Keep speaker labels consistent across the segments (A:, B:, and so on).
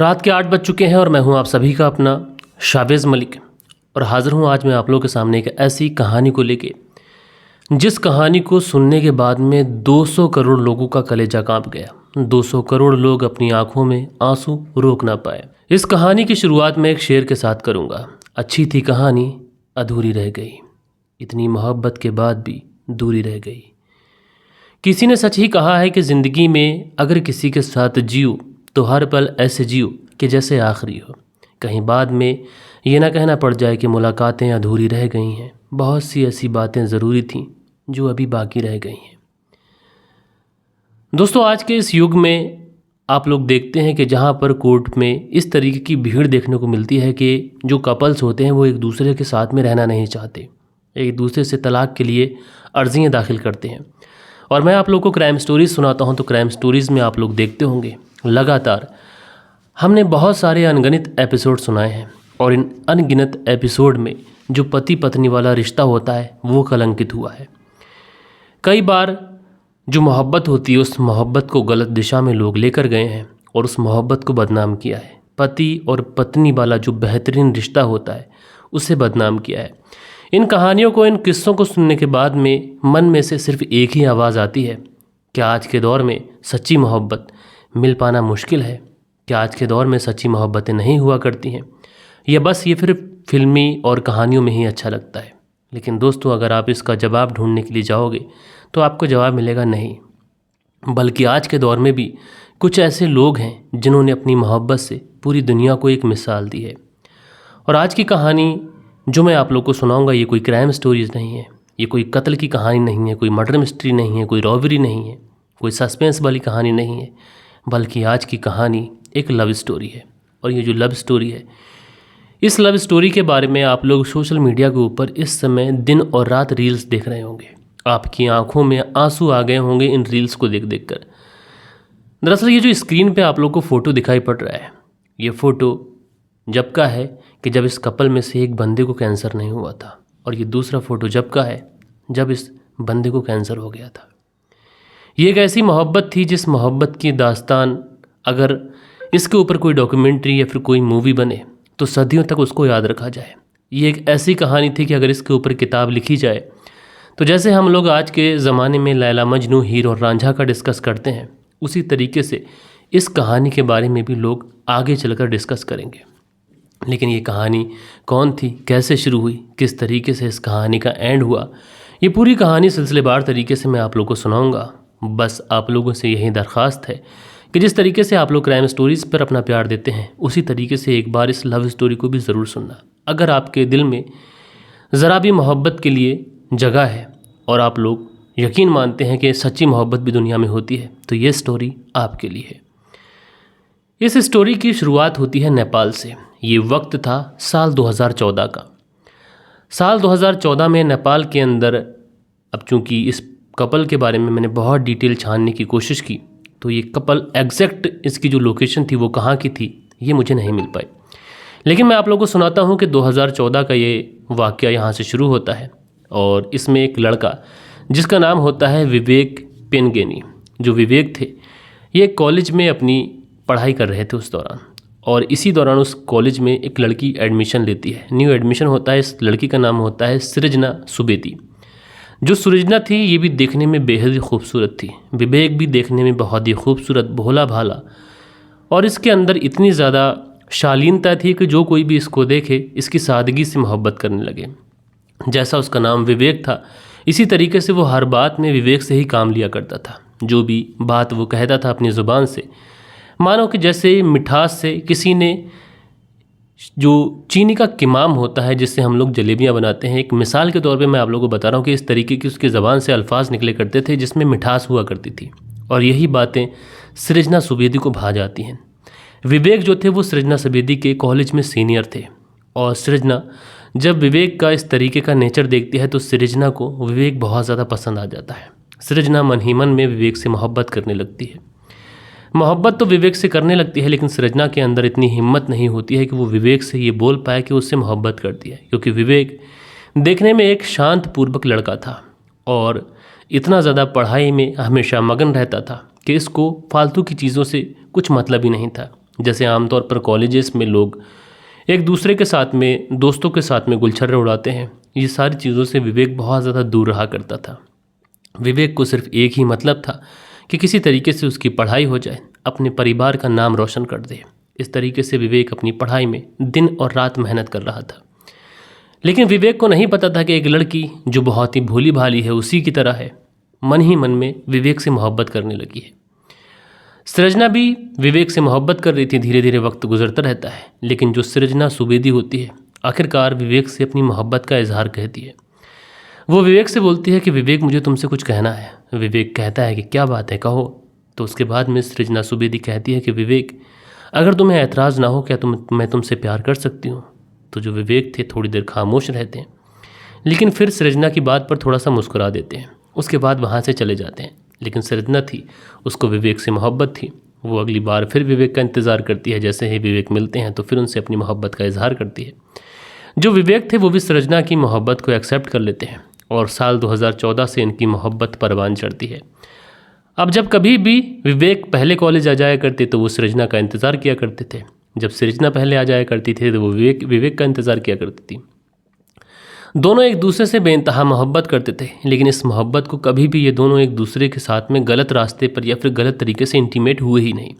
A: रात के 8 बज चुके हैं और मैं हूं आप सभी का अपना शावेज़ मलिक और हाज़िर हूं आज मैं आप लोगों के सामने एक ऐसी कहानी को लेके जिस कहानी को सुनने के बाद में 200 करोड़ लोगों का कलेजा कांप गया। 200 करोड़ लोग अपनी आंखों में आंसू रोक ना पाए। इस कहानी की शुरुआत मैं एक शेर के साथ करूंगा। अच्छी थी कहानी, अधूरी रह गई, इतनी मोहब्बत के बाद भी दूरी रह गई। किसी ने सच ही कहा है कि ज़िंदगी में अगर किसी के साथ जियो तो हर पल ऐसे जियो कि जैसे आखिरी हो। कहीं बाद में ये ना कहना पड़ जाए कि मुलाकातें अधूरी रह गई हैं। बहुत सी ऐसी बातें ज़रूरी थीं जो अभी बाकी रह गई हैं। दोस्तों, आज के इस युग में आप लोग देखते हैं कि जहाँ पर कोर्ट में इस तरीके की भीड़ देखने को मिलती है कि जो कपल्स होते हैं वो एक दूसरे के साथ में रहना नहीं चाहते, एक दूसरे से तलाक के लिए अर्जियाँ दाखिल करते हैं। और मैं आप लोगों को क्राइम स्टोरीज़ सुनाता हूँ तो क्राइम स्टोरीज़ में आप लोग देखते होंगे लगातार हमने बहुत सारे अनगिनत एपिसोड सुनाए हैं और इन अनगिनत एपिसोड में जो पति पत्नी वाला रिश्ता होता है वो कलंकित हुआ है। कई बार जो मोहब्बत होती है उस मोहब्बत को गलत दिशा में लोग लेकर गए हैं और उस मोहब्बत को बदनाम किया है। पति और पत्नी वाला जो बेहतरीन रिश्ता होता है उसे बदनाम किया है। इन कहानियों को, इन किस्सों को सुनने के बाद में मन में से सिर्फ एक ही आवाज़ आती है कि आज के दौर में सच्ची मोहब्बत मिल पाना मुश्किल है। क्या आज के दौर में सच्ची मोहब्बतें नहीं हुआ करती हैं या बस ये फिर फिल्मी और कहानियों में ही अच्छा लगता है। लेकिन दोस्तों, अगर आप इसका जवाब ढूंढने के लिए जाओगे तो आपको जवाब मिलेगा नहीं, बल्कि आज के दौर में भी कुछ ऐसे लोग हैं जिन्होंने अपनी मोहब्बत से पूरी दुनिया को एक मिसाल दी है। और आज की कहानी जो मैं आप लोग को सुनाऊंगा ये कोई क्राइम स्टोरीज़ नहीं है, ये कोई कत्ल की कहानी नहीं है, कोई मर्डर मिस्ट्री नहीं है, कोई रॉबरी नहीं है, कोई सस्पेंस वाली कहानी नहीं है, बल्कि आज की कहानी एक लव स्टोरी है। और ये जो लव स्टोरी है, इस लव स्टोरी के बारे में आप लोग सोशल मीडिया के ऊपर इस समय दिन और रात रील्स देख रहे होंगे। आपकी आंखों में आंसू आ गए होंगे इन रील्स को देख देख कर। दरअसल ये जो स्क्रीन पे आप लोग को फ़ोटो दिखाई पड़ रहा है, ये फ़ोटो जब का है कि जब इस कपल में से एक बंदे को कैंसर नहीं हुआ था, और ये दूसरा फ़ोटो जब का है जब इस बंदे को कैंसर हो गया था। ये एक ऐसी मोहब्बत थी जिस मोहब्बत की दास्तान अगर इसके ऊपर कोई डॉक्यूमेंट्री या फिर कोई मूवी बने तो सदियों तक उसको याद रखा जाए। ये एक ऐसी कहानी थी कि अगर इसके ऊपर किताब लिखी जाए तो जैसे हम लोग आज के ज़माने में लैला मजनू, हीर और रांझा का डिस्कस करते हैं, उसी तरीके से इस कहानी के बारे में भी लोग आगे चलकर डिस्कस करेंगे। लेकिन ये कहानी कौन थी, कैसे शुरू हुई, किस तरीके से इस कहानी का एंड हुआ, ये पूरी कहानी सिलसिलेवार तरीके से मैं आप लोगों को सुनाऊंगा। बस आप लोगों से यही दरख्वास्त है कि जिस तरीके से आप लोग क्राइम स्टोरीज़ पर अपना प्यार देते हैं उसी तरीके से एक बार इस लव स्टोरी को भी ज़रूर सुनना। अगर आपके दिल में ज़रा भी मोहब्बत के लिए जगह है और आप लोग यकीन मानते हैं कि सच्ची मोहब्बत भी दुनिया में होती है तो ये स्टोरी आपके लिए है। इस स्टोरी की शुरुआत होती है नेपाल से। ये वक्त था साल 2014 का। साल 2014 में नेपाल के अंदर, अब चूँकि इस कपल के बारे में मैंने बहुत डिटेल छानने की कोशिश की तो ये कपल एग्जैक्ट इसकी जो लोकेशन थी वो कहाँ की थी ये मुझे नहीं मिल पाई। लेकिन मैं आप लोगों को सुनाता हूँ कि 2014 का ये वाक़या यहाँ से शुरू होता है और इसमें एक लड़का जिसका नाम होता है विवेक पेनगेनी। जो विवेक थे ये कॉलेज में अपनी पढ़ाई कर रहे थे उस दौरान, और इसी दौरान उस कॉलेज में एक लड़की एडमिशन लेती है, न्यू एडमिशन होता है। इस लड़की का नाम होता है सृजना सुवेदी। जो सृजना थी ये भी देखने में बेहद ही खूबसूरत थी। विवेक भी देखने में बहुत ही खूबसूरत, भोला भाला, और इसके अंदर इतनी ज़्यादा शालीनता थी कि जो कोई भी इसको देखे इसकी सादगी से मोहब्बत करने लगे। जैसा उसका नाम विवेक था इसी तरीके से वो हर बात में विवेक से ही काम लिया करता था। जो भी बात वो कहता था अपनी ज़ुबान से, मानो कि जैसे मिठास से किसी ने जो चीनी का किमाम होता है जिससे हम लोग जलेबियाँ बनाते हैं, एक मिसाल के तौर पे मैं आप लोगों को बता रहा हूँ कि इस तरीके की उसकी ज़बान से अल्फाज निकले करते थे जिसमें मिठास हुआ करती थी, और यही बातें सृजना सुवेदी को भा जाती हैं। विवेक जो थे वो सृजना सुवेदी के कॉलेज में सीनियर थे, और सृजना जब विवेक का इस तरीके का नेचर देखती है तो सृजना को विवेक बहुत ज़्यादा पसंद आ जाता है। सृजना मन ही मन में विवेक से मोहब्बत करने लगती है। मोहब्बत तो विवेक से करने लगती है, लेकिन सृजना के अंदर इतनी हिम्मत नहीं होती है कि वो विवेक से ये बोल पाए कि उससे मोहब्बत करती है, क्योंकि विवेक देखने में एक शांत पूर्वक लड़का था और इतना ज़्यादा पढ़ाई में हमेशा मगन रहता था कि इसको फालतू की चीज़ों से कुछ मतलब ही नहीं था। जैसे आमतौर पर कॉलेजेस में लोग एक दूसरे के साथ में, दोस्तों के साथ में गुलछर्रे उड़ाते हैं, ये सारी चीज़ों से विवेक बहुत ज़्यादा दूर रहा करता था। विवेक को सिर्फ एक ही मतलब था कि किसी तरीके से उसकी पढ़ाई हो जाए, अपने परिवार का नाम रोशन कर दे। इस तरीके से विवेक अपनी पढ़ाई में दिन और रात मेहनत कर रहा था। लेकिन विवेक को नहीं पता था कि एक लड़की जो बहुत ही भोली भाली है, उसी की तरह है, मन ही मन में विवेक से मोहब्बत करने लगी है। सृजना भी विवेक से मोहब्बत कर रही थी। धीरे धीरे वक्त गुजरता रहता है, लेकिन जो सृजना सुवेदी होती है आखिरकार विवेक से अपनी मोहब्बत का इजहार कहती है। वो विवेक से बोलती है कि विवेक, मुझे तुमसे कुछ कहना है। विवेक कहता है कि क्या बात है, कहो। तो उसके बाद में सृजना सुवेदी कहती है कि विवेक, अगर तुम्हें ऐतराज़ ना हो, क्या मैं तुमसे प्यार कर सकती हूँ। तो जो विवेक थे थोड़ी देर खामोश रहते हैं, लेकिन फिर सृजना की बात पर थोड़ा सा मुस्कुरा देते हैं। उसके बाद वहाँ से चले जाते हैं। लेकिन सृजना थी, उसको विवेक से मोहब्बत थी। वो अगली बार फिर विवेक का इंतज़ार करती है। जैसे ही विवेक मिलते हैं तो फिर उनसे अपनी मोहब्बत का इजहार करती है। जो विवेक थे वो भी सृजना की मोहब्बत को एक्सेप्ट कर लेते हैं और साल 2014 से इनकी मोहब्बत परवान चढ़ती है। अब जब कभी भी विवेक पहले कॉलेज आ जाया करते तो वो सृजना का इंतज़ार किया करते थे। जब सृजना पहले आ जाया करती थी तो वो विवेक का इंतज़ार किया करती थी। दोनों एक दूसरे से बेइंतहा मोहब्बत करते थे, लेकिन इस मोहब्बत को कभी भी ये दोनों एक दूसरे के साथ में गलत रास्ते पर या फिर गलत तरीके से इंटीमेट हुए ही नहीं,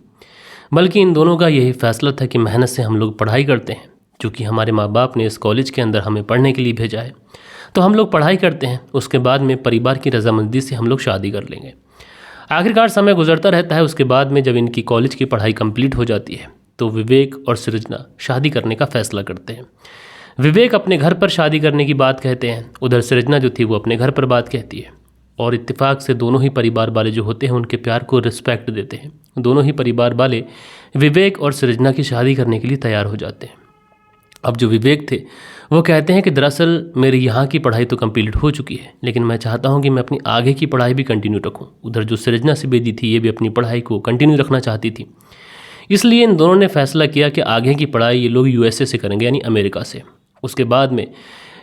A: बल्कि इन दोनों का यही फैसला था कि मेहनत से हम लोग पढ़ाई करते हैं। क्योंकि हमारे माँ बाप ने इस कॉलेज के अंदर हमें पढ़ने के लिए भेजा है, तो हम लोग पढ़ाई करते हैं, उसके बाद में परिवार की रजामंदी से हम लोग शादी कर लेंगे। आखिरकार समय गुजरता रहता है। उसके बाद में जब इनकी कॉलेज की पढ़ाई कंप्लीट हो जाती है तो विवेक और सृजना शादी करने का फैसला करते हैं। विवेक अपने घर पर शादी करने की बात कहते हैं, उधर सृजना जो थी वो अपने घर पर बात कहती है। और इत्तेफाक से दोनों ही परिवार वाले जो होते हैं उनके प्यार को रिस्पेक्ट देते हैं। दोनों ही परिवार वाले विवेक और सृजना की शादी करने के लिए तैयार हो जाते हैं। अब जो विवेक थे वो कहते हैं कि दरअसल मेरी यहाँ की पढ़ाई तो कंप्लीट हो चुकी है, लेकिन मैं चाहता हूँ कि मैं अपनी आगे की पढ़ाई भी कंटिन्यू रखूँ। उधर जो सृजना सुवेदी थी ये भी अपनी पढ़ाई को कंटिन्यू रखना चाहती थी। इसलिए इन दोनों ने फैसला किया कि आगे की पढ़ाई ये लोग यूएसए से करेंगे, यानी अमेरिका से। उसके बाद में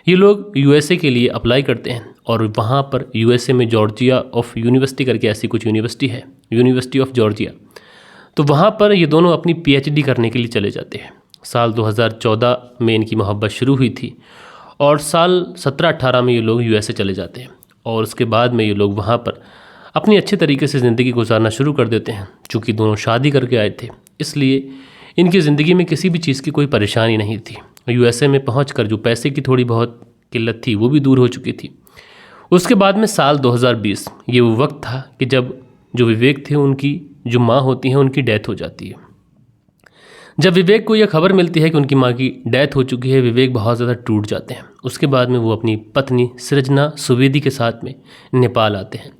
A: ये लोग यूएसए के लिए अप्लाई करते हैं और वहाँ पर यूएसए में जॉर्जिया ऑफ यूनिवर्सिटी करके ऐसी कुछ यूनिवर्सिटी है, यूनिवर्सिटी ऑफ जॉर्जिया, तो वहाँ पर ये दोनों अपनी पीएचडी करने के लिए चले जाते हैं। साल 2014 में इनकी मोहब्बत शुरू हुई थी और साल 17-18 में ये लोग यूएसए चले जाते हैं और उसके बाद में ये लोग वहाँ पर अपनी अच्छे तरीके से ज़िंदगी गुजारना शुरू कर देते हैं। चूँकि दोनों शादी करके आए थे, इसलिए इनकी ज़िंदगी में किसी भी चीज़ की कोई परेशानी नहीं थी। यूएसए में पहुंचकर जो पैसे की थोड़ी बहुत किल्लत थी वो भी दूर हो चुकी थी। उसके बाद में साल 2020 ये वो वक्त था कि जब जो विवेक थे उनकी जो माँ होती हैं उनकी डेथ हो जाती है। जब विवेक को यह खबर मिलती है कि उनकी माँ की डेथ हो चुकी है, विवेक बहुत ज़्यादा टूट जाते हैं। उसके बाद में वो अपनी पत्नी सृजना सुवेदी के साथ में नेपाल आते हैं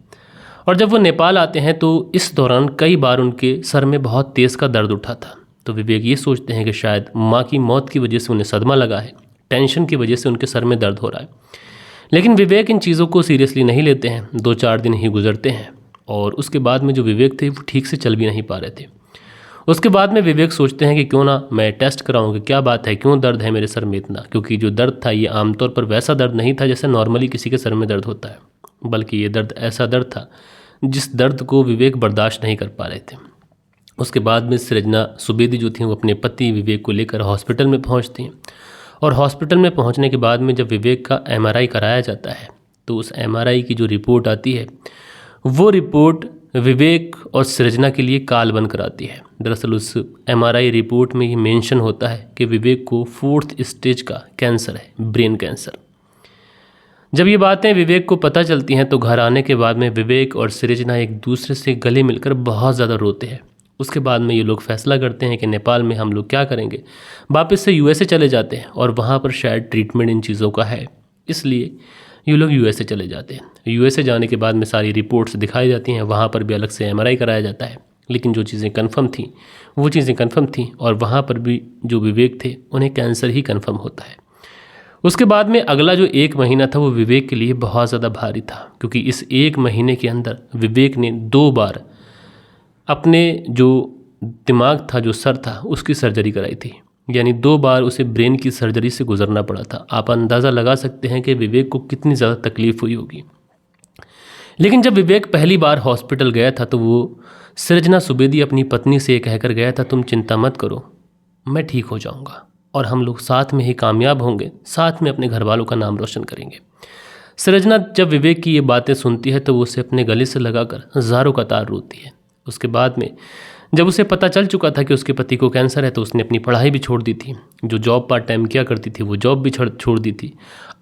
A: और जब वो नेपाल आते हैं तो इस दौरान कई बार उनके सर में बहुत तेज़ का दर्द उठा था। तो विवेक ये सोचते हैं कि शायद माँ की मौत की वजह से उन्हें सदमा लगा है, टेंशन की वजह से उनके सर में दर्द हो रहा है। लेकिन विवेक इन चीज़ों को सीरियसली नहीं लेते हैं। 2-4 दिन ही गुजरते हैं और उसके बाद में जो विवेक थे वो ठीक से चल भी नहीं पा रहे थे। उसके बाद में विवेक सोचते हैं कि क्यों ना मैं टेस्ट कराऊं कि क्या बात है, क्यों दर्द है मेरे सर में इतना। क्योंकि जो दर्द था ये आमतौर पर वैसा दर्द नहीं था जैसे नॉर्मली किसी के सर में दर्द होता है, बल्कि ये दर्द ऐसा दर्द था जिस दर्द को विवेक बर्दाश्त नहीं कर पा रहे थे। उसके बाद में सृजना सुवेदी जो थी वो अपने पति विवेक को लेकर हॉस्पिटल में पहुंचती हैं और हॉस्पिटल में पहुंचने के बाद में जब विवेक का एमआरआई कराया जाता है तो उस एमआरआई की जो रिपोर्ट आती है वो रिपोर्ट विवेक और सृजना के लिए काल बन कर आती है। दरअसल उस एमआरआई रिपोर्ट में ये मेंशन होता है कि विवेक को 4th स्टेज का कैंसर है, ब्रेन कैंसर। जब ये बातें विवेक को पता चलती हैं तो घर आने के बाद में विवेक और सृजना एक दूसरे से गले मिलकर बहुत ज़्यादा रोते हैं। उसके बाद में ये लोग फैसला करते हैं कि नेपाल में हम लोग क्या करेंगे, वापस से यूएसए चले जाते हैं और वहाँ पर शायद ट्रीटमेंट इन चीज़ों का है, इसलिए ये लोग यूएसए चले जाते हैं। यूएसए जाने के बाद में सारी रिपोर्ट्स दिखाई जाती हैं, वहाँ पर भी अलग से एमआरआई कराया जाता है। लेकिन जो चीज़ें कन्फर्म थी वो चीज़ें कन्फर्म थी और वहाँ पर भी जो विवेक थे उन्हें कैंसर ही कन्फर्म होता है। उसके बाद में अगला जो 1 महीना था वो विवेक के लिए बहुत ज़्यादा भारी था, क्योंकि इस 1 महीने के अंदर विवेक ने 2 बार अपने जो दिमाग था, जो सर था, उसकी सर्जरी कराई थी। यानी 2 बार उसे ब्रेन की सर्जरी से गुजरना पड़ा था। आप अंदाज़ा लगा सकते हैं कि विवेक को कितनी ज़्यादा तकलीफ़ हुई होगी। लेकिन जब विवेक पहली बार हॉस्पिटल गया था तो वो सृजना सुवेदी अपनी पत्नी से ये कहकर गया था, तुम चिंता मत करो, मैं ठीक हो जाऊंगा और हम लोग साथ में ही कामयाब होंगे, साथ में अपने घर वालों का नाम रोशन करेंगे। सृजना जब विवेक की ये बातें सुनती है तो वो उसे अपने गले से लगाकर हज़ारों कतार रोती है। उसके बाद में जब उसे पता चल चुका था कि उसके पति को कैंसर है तो उसने अपनी पढ़ाई भी छोड़ दी थी। जो जॉब पार्ट टाइम किया करती थी वो जॉब भी छोड़ दी थी।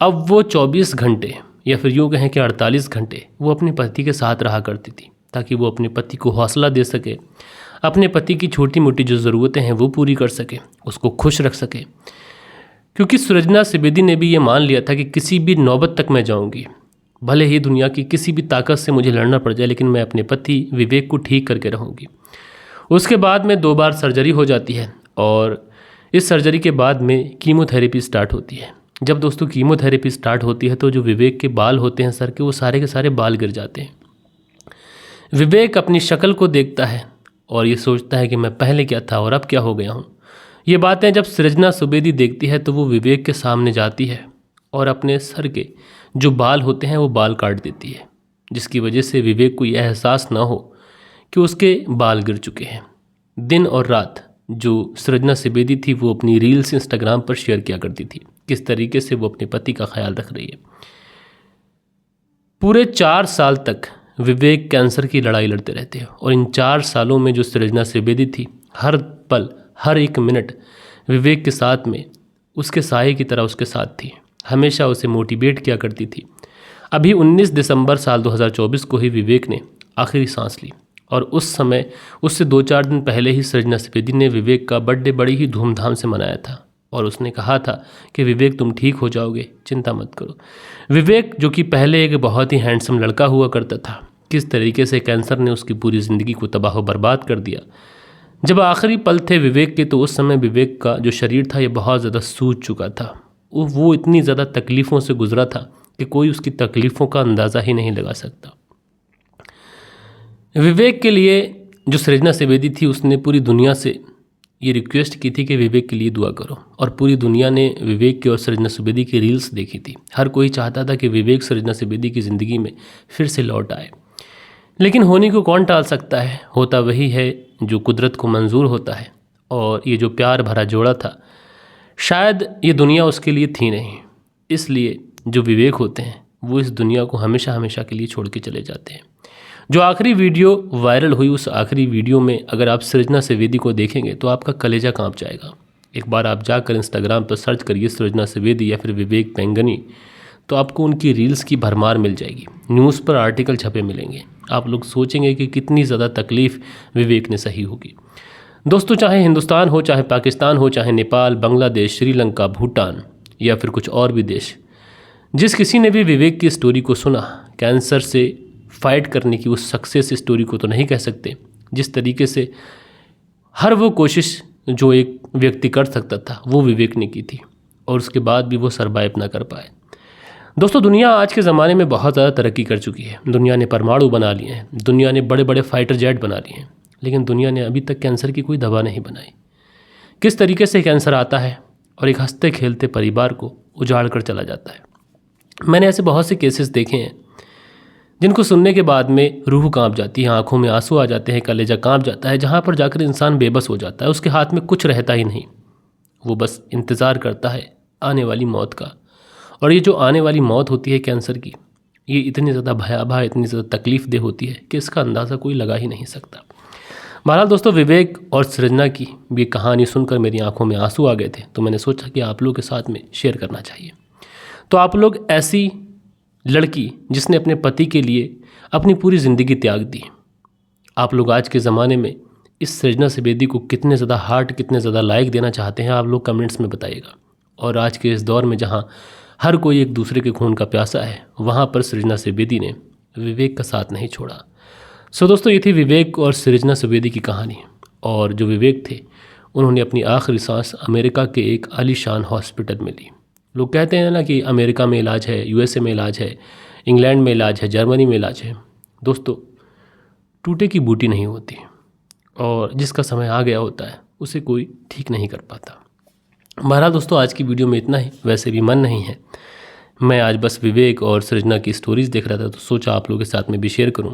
A: अब वो 24 घंटे या फिर यूँ कहें कि 48 घंटे वो अपने पति के साथ रहा करती थी, ताकि वो अपने पति को हौसला दे सके, अपने पति की छोटी मोटी जो ज़रूरतें हैं वो पूरी कर सके, उसको खुश रख सके। क्योंकि सृजना सुवेदी ने भी ये मान लिया था कि किसी भी नौबत तक मैं जाऊंगी, भले ही दुनिया की किसी भी ताकत से मुझे लड़ना पड़ जाए, लेकिन मैं अपने पति विवेक को ठीक करके रहूंगी। उसके बाद में 2 बार सर्जरी हो जाती है और इस सर्जरी के बाद में कीमोथेरेपी स्टार्ट होती है। जब दोस्तों कीमोथेरेपी स्टार्ट होती है तो जो विवेक के बाल होते हैं सर के, वो सारे के सारे बाल गिर जाते हैं। विवेक अपनी शक्ल को देखता है और ये सोचता है कि मैं पहले क्या था और अब क्या हो गया हूँ। ये बातें जब सृजना सुवेदी देखती है तो वो विवेक के सामने जाती है और अपने सर के जो बाल होते हैं वो बाल काट देती है, जिसकी वजह से विवेक को यह एहसास ना हो कि उसके बाल गिर चुके हैं। दिन और रात जो सृजना सुवेदी थी वो अपनी रील्स इंस्टाग्राम पर शेयर किया करती थी, किस तरीके से वो अपने पति का ख्याल रख रही है। पूरे 4 साल तक विवेक कैंसर की लड़ाई लड़ते रहते हैं और इन 4 सालों में जो सृजना सुवेदी थी हर पल हर एक मिनट विवेक के साथ में उसके साये की तरह उसके साथ थी, हमेशा उसे मोटिवेट किया करती थी। अभी 19 दिसंबर साल 2024 को ही विवेक ने आखिरी सांस ली और उस समय उससे 2-4 दिन पहले ही सृजना सुवेदी ने विवेक का बर्थडे बड़ी ही धूमधाम से मनाया था और उसने कहा था कि विवेक तुम ठीक हो जाओगे, चिंता मत करो। विवेक जो कि पहले एक बहुत ही हैंडसम लड़का हुआ करता था, किस तरीके से कैंसर ने उसकी पूरी ज़िंदगी को तबाह बर्बाद कर दिया। जब आखिरी पल थे विवेक के तो उस समय विवेक का जो शरीर था ये बहुत ज़्यादा सूज चुका था। वो इतनी ज़्यादा तकलीफ़ों से गुजरा था कि कोई उसकी तकलीफ़ों का अंदाज़ा ही नहीं लगा सकता। विवेक के लिए जो सृजना सुवेदी थी उसने पूरी दुनिया से ये रिक्वेस्ट की थी कि विवेक के लिए दुआ करो और पूरी दुनिया ने विवेक की और सृजना सुवेदी की रील्स देखी थी। हर कोई चाहता था कि विवेक सृजना सुवेदी की ज़िंदगी में फिर से लौट आए, लेकिन होने को कौन टाल सकता है। होता वही है जो कुदरत को मंजूर होता है और ये जो प्यार भरा जोड़ा था शायद ये दुनिया उसके लिए थी नहीं, इसलिए जो विवेक होते हैं वो इस दुनिया को हमेशा हमेशा के लिए छोड़ के चले जाते हैं। जो आखिरी वीडियो वायरल हुई उस आखिरी वीडियो में अगर आप सृजना सुवेदी को देखेंगे तो आपका कलेजा कांप जाएगा। एक बार आप जाकर इंस्टाग्राम पर सर्च करिए सृजना सुवेदी या फिर विवेक पेंगनी, तो आपको उनकी रील्स की भरमार मिल जाएगी, न्यूज़ पर आर्टिकल छपे मिलेंगे। आप लोग सोचेंगे कि कितनी ज़्यादा तकलीफ़ विवेक ने सही होगी। दोस्तों चाहे हिंदुस्तान हो, चाहे पाकिस्तान हो, चाहे नेपाल, बांग्लादेश, श्रीलंका, भूटान या फिर कुछ और भी देश, जिस किसी ने भी विवेक की स्टोरी को सुना, कैंसर से फाइट करने की उस सक्सेस स्टोरी को तो नहीं कह सकते, जिस तरीके से हर वो कोशिश जो एक व्यक्ति कर सकता था वो विवेक ने की थी और उसके बाद भी वो सरवाइव ना कर पाए। दोस्तों दुनिया आज के ज़माने में बहुत ज़्यादा तरक्की कर चुकी है। दुनिया ने परमाणु बना लिए हैं, दुनिया ने बड़े बड़े फाइटर जेट बना लिए हैं, लेकिन दुनिया ने अभी तक कैंसर की कोई दवा नहीं बनाई। किस तरीके से कैंसर आता है और एक हंसते खेलते परिवार को उजाड़ कर चला जाता है। मैंने ऐसे बहुत से केसेस देखे हैं जिनको सुनने के बाद में रूह कांप जाती है, आंखों में आंसू आ जाते हैं, कलेजा कांप जाता है, जहाँ पर जाकर इंसान बेबस हो जाता है, उसके हाथ में कुछ रहता ही नहीं, वो बस इंतज़ार करता है आने वाली मौत का। और ये जो आने वाली मौत होती है कैंसर की, ये इतनी ज़्यादा भयावह, इतनी ज़्यादा तकलीफ़ दे होती है कि इसका अंदाज़ा कोई लगा ही नहीं सकता। बहरहाल दोस्तों विवेक और सृजना की ये कहानी सुनकर मेरी आंखों में आंसू आ गए थे, तो मैंने सोचा कि आप लोगों के साथ में शेयर करना चाहिए। तो आप लोग ऐसी लड़की जिसने अपने पति के लिए अपनी पूरी ज़िंदगी त्याग दी, आप लोग आज के ज़माने में इस सृजना सुवेदी को कितने ज़्यादा हार्ट, कितने ज़्यादा लाइक देना चाहते हैं, आप लोग कमेंट्स में बताइएगा। और आज के इस दौर में जहाँ हर कोई एक दूसरे के खून का प्यासा है, वहाँ पर सृजना सुवेदी ने विवेक का साथ नहीं छोड़ा। सो दोस्तों ये थी विवेक और सृजना सुवेदी की कहानी। और जो विवेक थे उन्होंने अपनी आखिरी सांस अमेरिका के एक आलीशान हॉस्पिटल में ली। लोग कहते हैं ना कि अमेरिका में इलाज है, यूएसए में इलाज है, इंग्लैंड में इलाज है, जर्मनी में इलाज है। दोस्तों टूटे की बूटी नहीं होती और जिसका समय आ गया होता है उसे कोई ठीक नहीं कर पाता। बहरहाल दोस्तों आज की वीडियो में इतना ही, वैसे भी मन नहीं है, मैं आज बस विवेक और सृजना की स्टोरीज़ देख रहा था तो सोचा आप लोगों के साथ में भी शेयर करूं।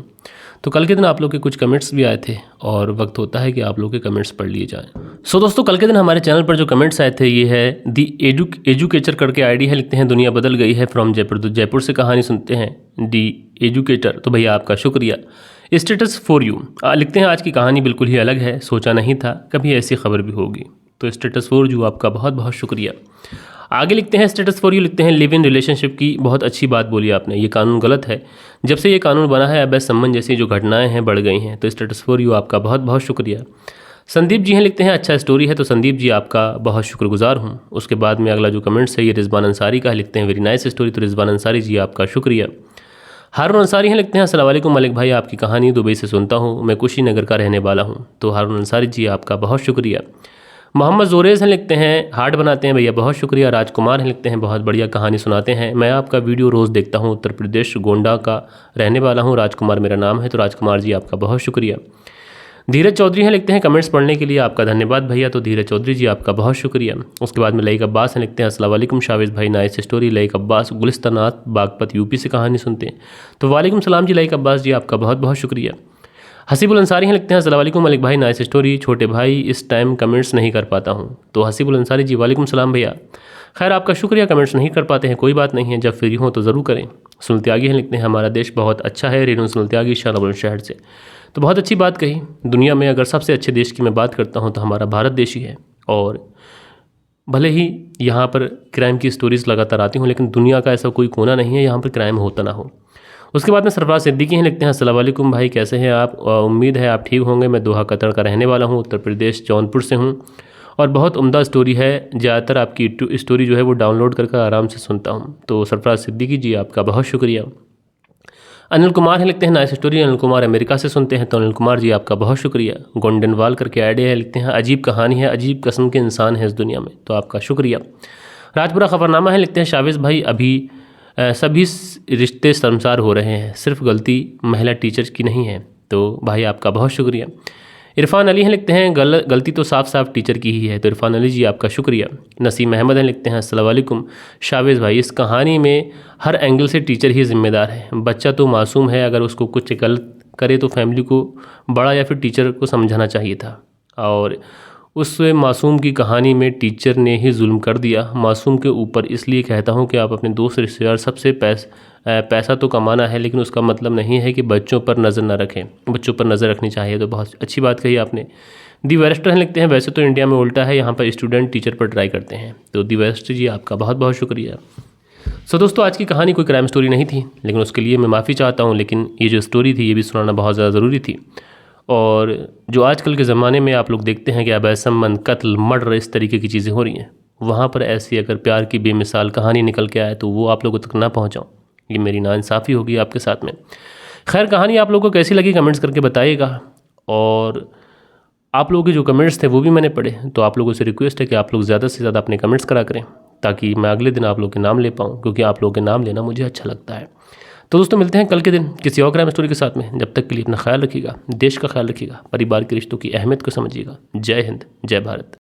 A: तो कल के दिन आप लोग के कुछ कमेंट्स भी आए थे और वक्त होता है कि आप लोग के कमेंट्स पढ़ लिए जाएं। सो दोस्तों, कल के दिन हमारे चैनल पर जो कमेंट्स आए थे ये है दी एजुकेटर करके आईडी है, लिखते हैं दुनिया बदल गई है फ्रॉम जयपुर। तो जयपुर से कहानी सुनते हैं दी एजुकेटर। तो भैया आपका शुक्रिया। स्टेटस फॉर यू लिखते हैं आज की कहानी बिल्कुल ही अलग है, सोचा नहीं था कभी ऐसी खबर भी होगी। तो स्टेटस फॉर यू आपका बहुत बहुत शुक्रिया। आगे लिखते हैं स्टेटस फॉर यू, लिखते हैं लिव इन रिलेशनशिप की बहुत अच्छी बात बोली आपने, ये कानून गलत है। जब से ये कानून बना है अवैध संबंध जैसी जो घटनाएं हैं बढ़ गई हैं। तो स्टेटस फॉर यू आपका बहुत बहुत शुक्रिया। संदीप जी हैं, लिखते हैं अच्छा स्टोरी है। तो संदीप जी आपका बहुत शुक्रगुजार हूँ। उसके बाद में अगला जो कमेंट्स है ये रिजवान अंसारी का है, लिखते हैं वेरी नाइस स्टोरी। तो रिजवान अंसारी जी आपका शुक्रिया। हारून अंसारी हैं, लिखते हैं अस्सलाम वालेकुम मलिक भाई, आपकी कहानी दुबई से सुनता हूँ, मैं कुशीनगर का रहने वाला हूँ। तो हारून अंसारी जी आपका बहुत शुक्रिया। मोहम्मद जोरेज़ हैं, लिखते हैं हार्ट बनाते हैं भैया, बहुत शुक्रिया। राजकुमार हैं, लिखते हैं बहुत बढ़िया कहानी सुनाते हैं, मैं आपका वीडियो रोज़ देखता हूँ, उत्तर प्रदेश गोंडा का रहने वाला हूँ, राजकुमार मेरा नाम है। तो राजकुमार जी आपका बहुत शुक्रिया। धीरज चौधरी हैं, लिखते हैं कमेंट्स पढ़ने के लिए आपका धन्यवाद भैया। तो धीरज चौधरी जी आपका बहुत शुक्रिया। उसके बाद में लईक अब्बास हैं, लिखते हैं अस्सलाम वालेकुम शावेज़ भाई, नाइस स्टोरी। लईक अब्बास गुलिस्तानात बागपत यूपी से कहानी सुनते हैं। तो वालेकुम सलाम जी लईक अब्बास जी, आपका बहुत बहुत शुक्रिया। हसीबुल अंसारी हैं, लिखते हैं अस्सलाम वालेकुम मलिक भाई, नाइस स्टोरी। छोटे भाई इस टाइम कमेंट्स नहीं कर पाता हूँ। तो हसीबुल अंसारी जी वालेकुम सलाम भैया। खैर आपका शुक्रिया, कमेंट्स नहीं कर पाते हैं कोई बात नहीं है, जब फ्री हो तो ज़रूर करें। सुनील त्यागी हैं, लिखते हैं हमारा देश बहुत अच्छा है, रेनू सुनील त्यागी शाहनवाज शहर से। तो बहुत अच्छी बात कही। दुनिया में अगर सबसे अच्छे देश की मैं बात करता हूँ तो हमारा भारत देश ही है। और भले ही यहाँ पर क्राइम की स्टोरीज़ लगातार आती हूँ लेकिन दुनिया का ऐसा कोई कोना नहीं है यहाँ पर क्राइम होता ना हो। उसके बाद में सरफराज सिद्दीकी हैं, लिखते हैं अस्सलाम वालेकुम भाई, कैसे हैं आप? उम्मीद है आप ठीक होंगे। मैं दोहा कतर का रहने वाला हूँ, उत्तर प्रदेश जौनपुर से हूँ और बहुत उम्दा स्टोरी है। ज़्यादातर आपकी स्टोरी जो है वो डाउनलोड करके आराम से सुनता हूँ। तो सरफराज सिद्दीकी जी आपका बहुत शुक्रिया। अनिल कुमार हैं, लिखते हैं nice story. Anil Kumar America से सुनते हैं। तो अनिल कुमार जी आपका बहुत शुक्रिया। गोल्डन वाल करके आइडिया है, लिखते हैं अजीब कहानी है, अजीब किस्म के इंसान है इस दुनिया में। तो आपका शुक्रिया। राजपुरा खबरनामा है, लिखते हैं शावेज़ भाई अभी सभी रिश्ते शर्मसार हो रहे हैं, सिर्फ गलती महिला टीचर्स की नहीं है। तो भाई आपका बहुत शुक्रिया। इरफान अली हैं, लिखते हैं गलती तो साफ साफ टीचर की ही है। तो इरफान अली जी आपका शुक्रिया। नसीम अहमद हैं, लिखते हैं अस्सलाम वालेकुम शावेज़ भाई, इस कहानी में हर एंगल से टीचर ही जिम्मेदार है। बच्चा तो मासूम है, अगर उसको कुछ गलत करे तो फैमिली को बड़ा या फिर टीचर को समझाना चाहिए था। और उस मासूम की कहानी में टीचर ने ही जुल्म कर दिया मासूम के ऊपर। इसलिए कहता हूँ कि आप अपने दोस्त रिश्तेदार सबसे पैसा तो कमाना है लेकिन उसका मतलब नहीं है कि बच्चों पर नज़र न रखें, बच्चों पर नज़र रखनी चाहिए। तो बहुत अच्छी बात कही आपने। दी वेस्ट हैं, लिखते हैं वैसे तो इंडिया में उल्टा है, यहाँ पर स्टूडेंट टीचर पर ट्राई करते हैं। तो दी वेस्ट जी आपका बहुत बहुत शुक्रिया। सो दोस्तों, आज की कहानी कोई क्राइम स्टोरी नहीं थी लेकिन उसके लिए मैं माफ़ी चाहता हूँ, लेकिन ये जो स्टोरी थी ये भी सुनाना बहुत ज़्यादा ज़रूरी थी। और जो आजकल के ज़माने में आप लोग देखते हैं कि अवैध संबंध, कत्ल, मर्डर, इस तरीके की चीज़ें हो रही हैं, वहाँ पर ऐसी अगर प्यार की बेमिसाल कहानी निकल के आए तो वो आप लोगों तक ना पहुँचाऊँ, ये मेरी नाइंसाफ़ी होगी आपके साथ में। खैर कहानी आप लोगों को कैसी लगी कमेंट्स करके बताइएगा। और आप लोगों के जो कमेंट्स थे वो भी मैंने पढ़े, तो आप लोगों से रिक्वेस्ट है कि आप लोग ज़्यादा से ज़्यादा अपने कमेंट्स करा करें ताकि मैं अगले दिन आप लोग के नाम ले पाऊँ, क्योंकि आप लोगों के नाम लेना मुझे अच्छा लगता है। तो दोस्तों मिलते हैं कल के दिन किसी और क्राइम स्टोरी के साथ में। जब तक के लिए अपना ख्याल रखिएगा, देश का ख्याल रखिएगा, परिवार के रिश्तों की अहमियत को समझिएगा। जय हिंद, जय भारत।